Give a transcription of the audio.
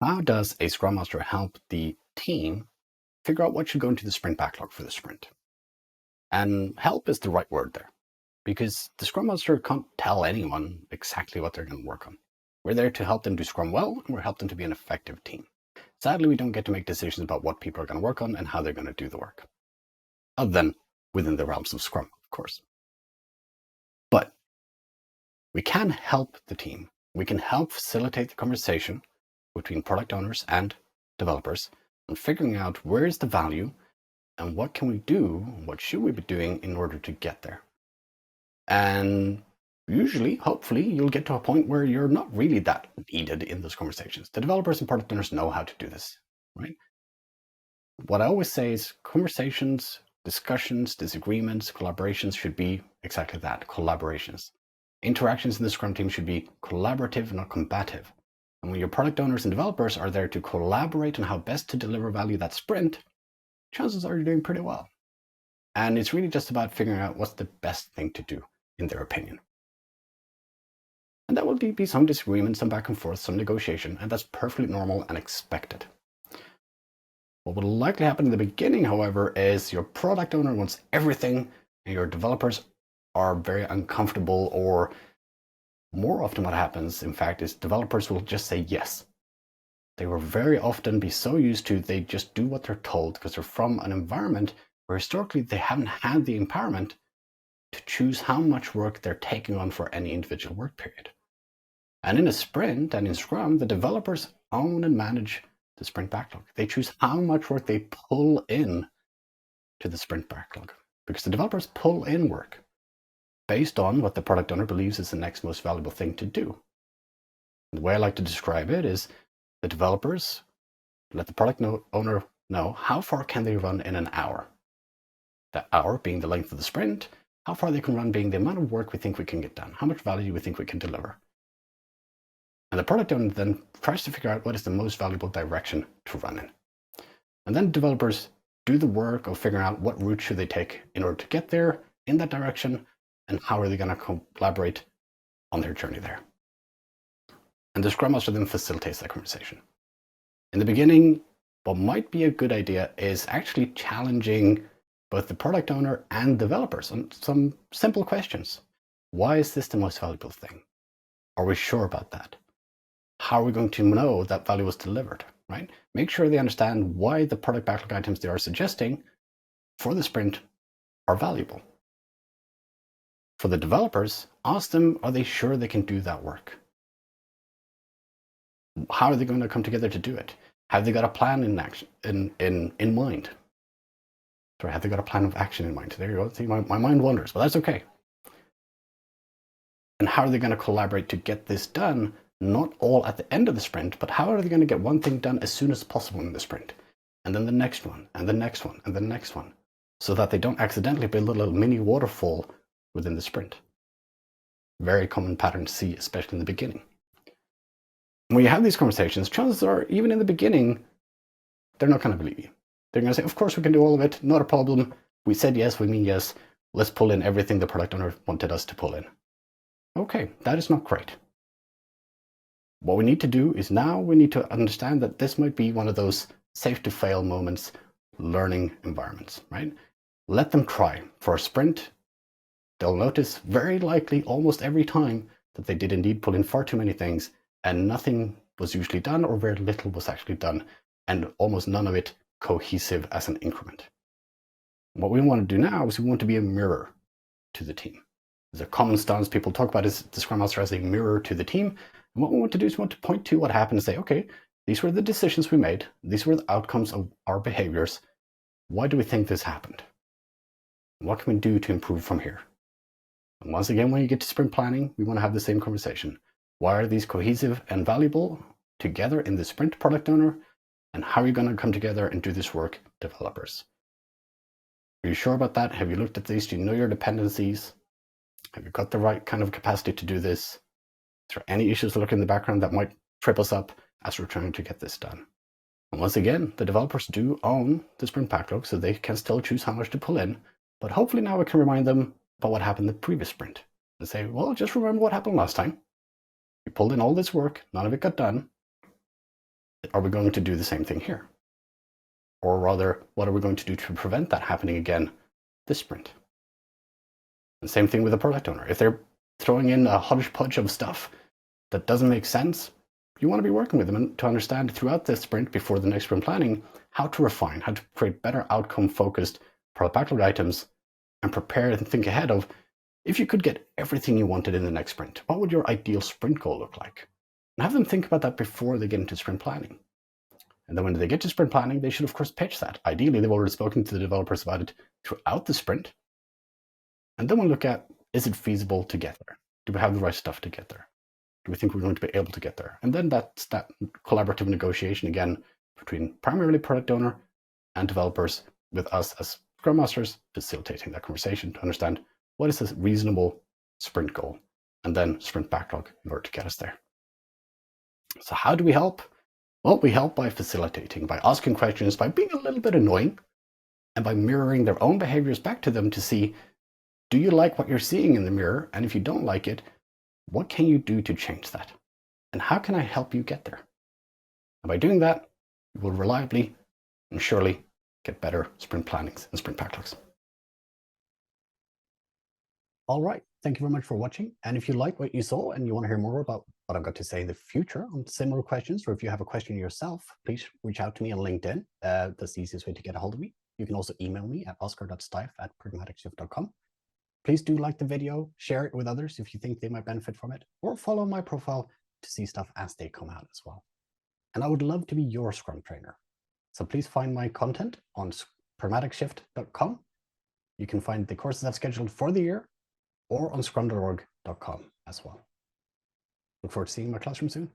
How does a Scrum Master help the team figure out what should go into the sprint backlog for the sprint? And help is the right word there, because the Scrum Master can't tell anyone exactly what they're going to work on. We're there to help them do Scrum well, and we're helping them to be an effective team. Sadly, we don't get to make decisions about what people are going to work on and how they're going to do the work, other than within the realms of Scrum, of course. But we can help the team. We can help facilitate the conversation between product owners and developers and figuring out where is the value and what can we do, what should we be doing in order to get there. And usually, hopefully, you'll get to a point where you're not really that needed in those conversations. The developers and product owners know how to do this, right? What I always say is conversations, discussions, disagreements, collaborations should be exactly that, collaborations. Interactions in the Scrum team should be collaborative, not combative. And when your product owners and developers are there to collaborate on how best to deliver value that sprint, chances are you're doing pretty well. And it's really just about figuring out what's the best thing to do, in their opinion. And that will be some disagreement, some back and forth, some negotiation, and that's perfectly normal and expected. What will likely happen in the beginning, however, is your product owner wants everything and your developers are very uncomfortable, or more often what happens, in fact, is developers will just say yes. They will very often be so used to they just do what they're told because they're from an environment where historically they haven't had the empowerment to choose how much work they're taking on for any individual work period. And in a sprint and in Scrum, the developers own and manage the sprint backlog. They choose how much work they pull in to the sprint backlog because the developers pull in work based on what the product owner believes is the next most valuable thing to do. The way I like to describe it is the developers let the product owner know how far can they run in an hour. That hour being the length of the sprint, how far they can run being the amount of work we think we can get done, how much value we think we can deliver. And the product owner then tries to figure out what is the most valuable direction to run in. And then developers do the work of figuring out what route should they take in order to get there in that direction, and how are they going to collaborate on their journey there. And the Scrum Master then facilitates that conversation. In the beginning, what might be a good idea is actually challenging both the product owner and developers on some simple questions. Why is this the most valuable thing? Are we sure about that? How are we going to know that value was delivered, right? Make sure they understand why the product backlog items they are suggesting for the sprint are valuable. For the developers, ask them, are they sure they can do that work? How are they going to come together to do it? Have they got a plan in mind? Sorry, have they got a plan of action in mind? There you go. See, my mind wanders, but that's okay. And how are they going to collaborate to get this done? Not all at the end of the sprint, but how are they going to get one thing done as soon as possible in the sprint? And then the next one, and the next one, and the next one, so that they don't accidentally build a little mini waterfall within the sprint. Very common pattern to see, especially in the beginning. When you have these conversations, chances are, even in the beginning, they're not going to believe you. They're going to say, of course we can do all of it, not a problem. We said yes, we mean yes. Let's pull in everything the product owner wanted us to pull in. Okay, that is not great. What we need to do is now we need to understand that this might be one of those safe to fail moments, learning environments, right? Let them try. For a sprint, they'll notice very likely almost every time that they did indeed pull in far too many things and nothing was usually done, or very little was actually done, and almost none of it cohesive as an increment. What we want to do now is we want to be a mirror to the team. There's a common stance people talk about is the Scrum Master as a mirror to the team. And what we want to do is we want to point to what happened and say, okay, these were the decisions we made. These were the outcomes of our behaviors. Why do we think this happened? What can we do to improve from here? And once again, when you get to sprint planning, we want to have the same conversation. Why are these cohesive and valuable together in the sprint, product owner? And how are you going to come together and do this work, developers? Are you sure about that? Have you looked at these? Do you know your dependencies? Have you got the right kind of capacity to do this? Is there any issues lurking in the background that might trip us up as we're trying to get this done? And once again, the developers do own the sprint backlog, so they can still choose how much to pull in. But hopefully now we can remind them about what happened the previous sprint and say, well, just remember what happened last time. You pulled in all this work, none of it got done. Are we going to do the same thing here? Or rather, what are we going to do to prevent that happening again this sprint? And same thing with the product owner. If they're throwing in a hodgepodge of stuff that doesn't make sense, you want to be working with them to understand throughout this sprint before the next sprint planning how to refine, how to create better outcome-focused product backlog items and prepare and think ahead of if you could get everything you wanted in the next sprint, what would your ideal sprint goal look like? And have them think about that before they get into sprint planning. And then when they get to sprint planning, they should, of course, pitch that. Ideally, they've already spoken to the developers about it throughout the sprint. And then we'll look at, is it feasible to get there? Do we have the right stuff to get there? Do we think we're going to be able to get there? And then that's that collaborative negotiation again between primarily product owner and developers, with us as Scrum Masters facilitating that conversation to understand what is a reasonable sprint goal and then sprint backlog in order to get us there. So how do we help? Well, we help by facilitating, by asking questions, by being a little bit annoying, and by mirroring their own behaviors back to them to see, do you like what you're seeing in the mirror? And if you don't like it, what can you do to change that? And how can I help you get there? And by doing that, you will reliably and surely get better sprint plannings and sprint backlogs. All right. Thank you very much for watching. And if you like what you saw and you want to hear more about what I've got to say in the future on similar questions, or if you have a question yourself, please reach out to me on LinkedIn. That's the easiest way to get a hold of me. You can also email me at oscar.styf@pragmaticshift.com. Please do like the video, share it with others if you think they might benefit from it, or follow my profile to see stuff as they come out as well. And I would love to be your Scrum trainer. So please find my content on pragmaticshift.com. You can find the courses I've scheduled for the year, or on scrum.org.com as well. Look forward to seeing you in my classroom soon.